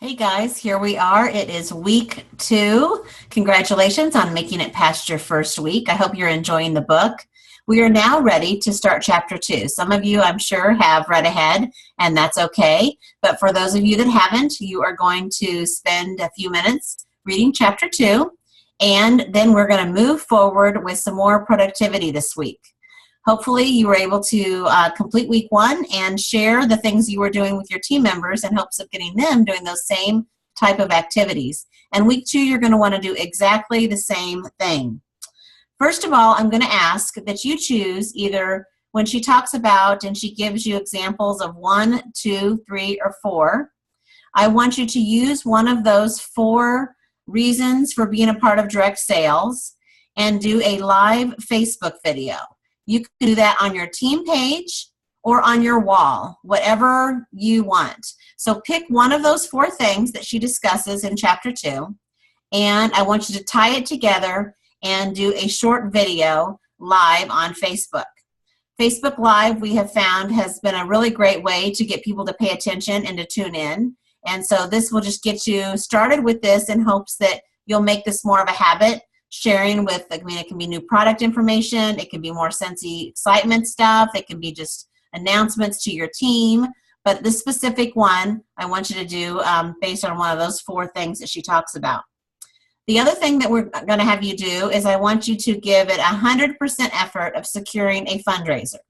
Hey guys, here we are. It is week 2. Congratulations on making it past your first week. I hope you're enjoying the book. We are now ready to start chapter 2. Some of you, I'm sure, have read ahead, and that's okay. But for those of you that haven't, you are going to spend a few minutes reading chapter 2, and then we're going to move forward with some more productivity this week. Hopefully you were able to complete week 1 and share the things you were doing with your team members in hopes of getting them doing those same type of activities. And week 2, you're going to want to do exactly the same thing. First of all, I'm going to ask that you choose either when she talks about and she gives you examples of 1, 2, 3, or 4, I want you to use one of those 4 reasons for being a part of direct sales and do a live Facebook video. You can do that on your team page or on your wall, whatever you want. So pick one of those 4 things that she discusses in chapter 2, and I want you to tie it together and do a short video live on Facebook. Facebook Live, we have found, has been a really great way to get people to pay attention and to tune in. And so this will just get you started with this in hopes that you'll make this more of a habit. Sharing with, it can be new product information, it can be more Scentsy excitement stuff, it can be just announcements to your team, but this specific one I want you to do based on one of those 4 things that she talks about. The other thing that we're going to have you do is I want you to give it 100% effort of securing a fundraiser.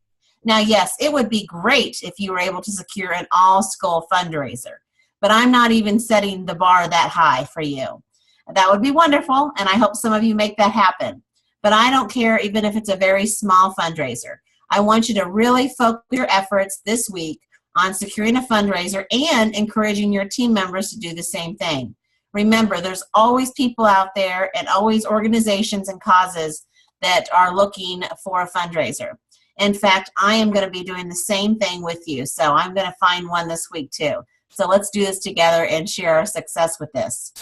Now, yes, it would be great if you were able to secure an all-school fundraiser, but I'm not even setting the bar that high for you. That would be wonderful, and I hope some of you make that happen. But I don't care even if it's a very small fundraiser. I want you to really focus your efforts this week on securing a fundraiser and encouraging your team members to do the same thing. Remember, there's always people out there and always organizations and causes that are looking for a fundraiser. In fact, I am going to be doing the same thing with you, so I'm going to find one this week too. So let's do this together and share our success with this.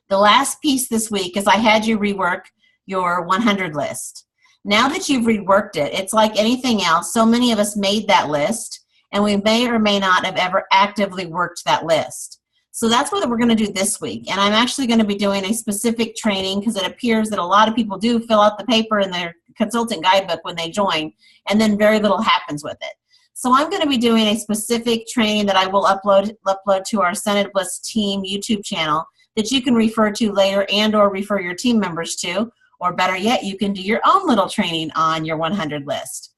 The last piece this week is I had you rework your 100 list. Now that you've reworked it, it's like anything else. So many of us made that list, and we may or may not have ever actively worked that list. So that's what we're going to do this week. And I'm actually going to be doing a specific training because it appears that a lot of people do fill out the paper in their consultant guidebook when they join, and then very little happens with it. So I'm going to be doing a specific training that I will upload to our Scented Bliss team YouTube channel that you can refer to later and or refer your team members to, or better yet, you can do your own little training on your 100 list.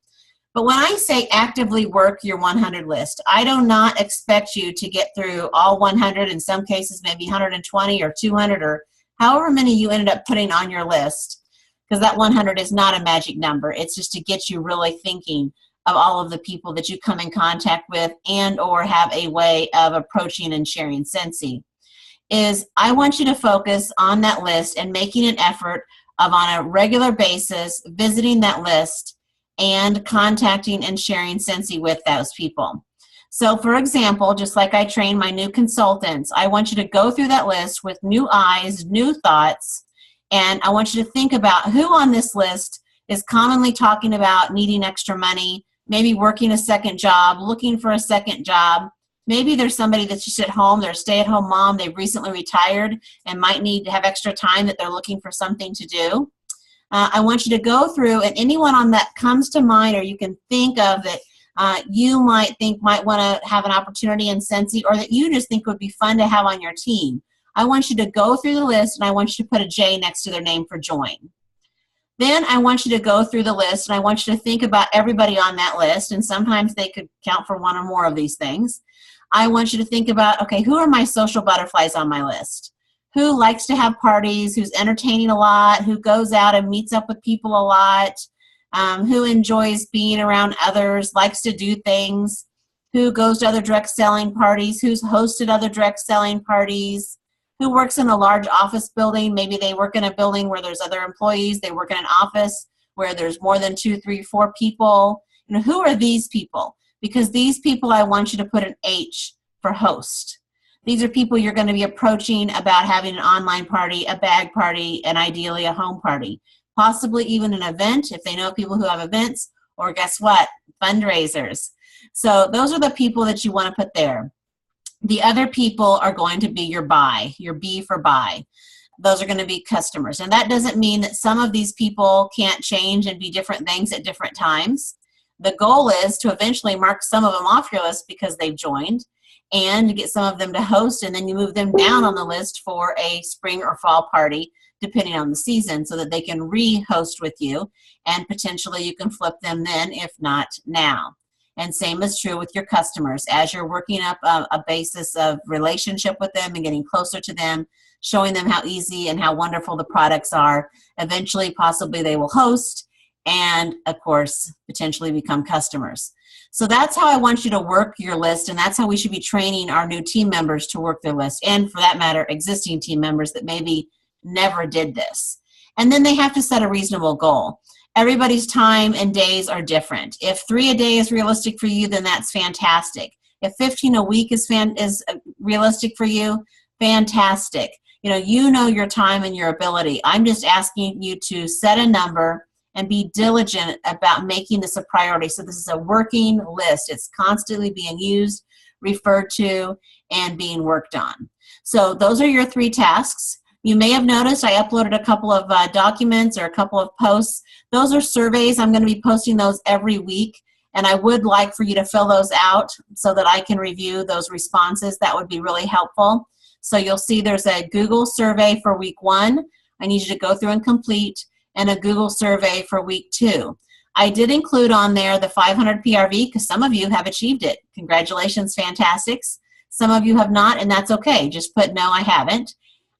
But when I say actively work your 100 list, I do not expect you to get through all 100, in some cases maybe 120 or 200 or however many you ended up putting on your list, because that 100 is not a magic number. It's just to get you really thinking of all of the people that you come in contact with and or have a way of approaching and sharing Scentsy. Is I want you to focus on that list and making an effort of on a regular basis visiting that list and contacting and sharing Scentsy with those people. So for example, just like I train my new consultants, I want you to go through that list with new eyes, new thoughts, and I want you to think about who on this list is commonly talking about needing extra money, maybe working a second job, looking for a second job. Maybe there's somebody that's just at home, they're a stay-at-home mom, they've recently retired and might need to have extra time that they're looking for something to do. I want you to go through, and anyone on that comes to mind or you can think of that you might want to have an opportunity in Scentsy or that you just think would be fun to have on your team. I want you to go through the list and I want you to put a J next to their name for join. Then I want you to go through the list and I want you to think about everybody on that list, and sometimes they could count for one or more of these things. I want you to think about, okay, who are my social butterflies on my list? Who likes to have parties, who's entertaining a lot, who goes out and meets up with people a lot, who enjoys being around others, likes to do things, who goes to other direct selling parties, who's hosted other direct selling parties, who works in a large office building. Maybe they work in a building where there's other employees. They work in an office where there's more than 2, 3, 4 people. You know, who are these people? Because these people, I want you to put an H for host. These are people you're going to be approaching about having an online party, a bag party, and ideally a home party. Possibly even an event if they know people who have events, or guess what? Fundraisers. So those are the people that you want to put there. The other people are going to be your buy, your B for buy. Those are going to be customers. And that doesn't mean that some of these people can't change and be different things at different times. The goal is to eventually mark some of them off your list because they've joined, and to get some of them to host, and then you move them down on the list for a spring or fall party, depending on the season, so that they can re-host with you, and potentially you can flip them then, if not now. And same is true with your customers. As you're working up a basis of relationship with them and getting closer to them, showing them how easy and how wonderful the products are, eventually, possibly they will host and, of course, potentially become customers. So that's how I want you to work your list, and that's how we should be training our new team members to work their list, and for that matter, existing team members that maybe never did this. And then they have to set a reasonable goal. Everybody's time and days are different. If 3 a day is realistic for you, then that's fantastic. If 15 a week is realistic for you, fantastic. You know your time and your ability. I'm just asking you to set a number and be diligent about making this a priority. So this is a working list. It's constantly being used, referred to, and being worked on. So those are your 3 tasks. You may have noticed I uploaded a couple of documents or a couple of posts. Those are surveys. I'm going to be posting those every week, and I would like for you to fill those out so that I can review those responses. That would be really helpful. So you'll see there's a Google survey for week 1. I need you to go through and complete, and a Google survey for week 2. I did include on there the 500 PRV because some of you have achieved it. Congratulations, fantastics. Some of you have not, and that's okay. Just put no, I haven't.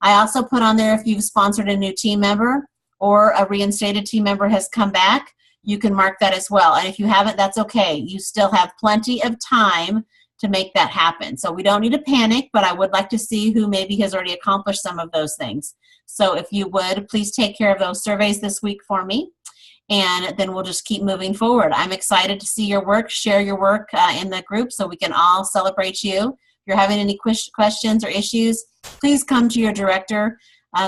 I also put on there if you've sponsored a new team member or a reinstated team member has come back, you can mark that as well. And if you haven't, that's okay. You still have plenty of time to make that happen. So we don't need to panic, but I would like to see who maybe has already accomplished some of those things. So if you would, please take care of those surveys this week for me, and then we'll just keep moving forward. I'm excited to see your work, share your work in the group so we can all celebrate you. If you're having any questions or issues, please come to your director.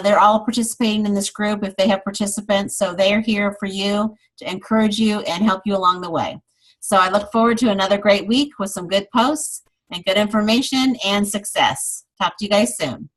They're all participating in this group if they have participants, so they are here for you to encourage you and help you along the way. So I look forward to another great week with some good posts and good information and success. Talk to you guys soon.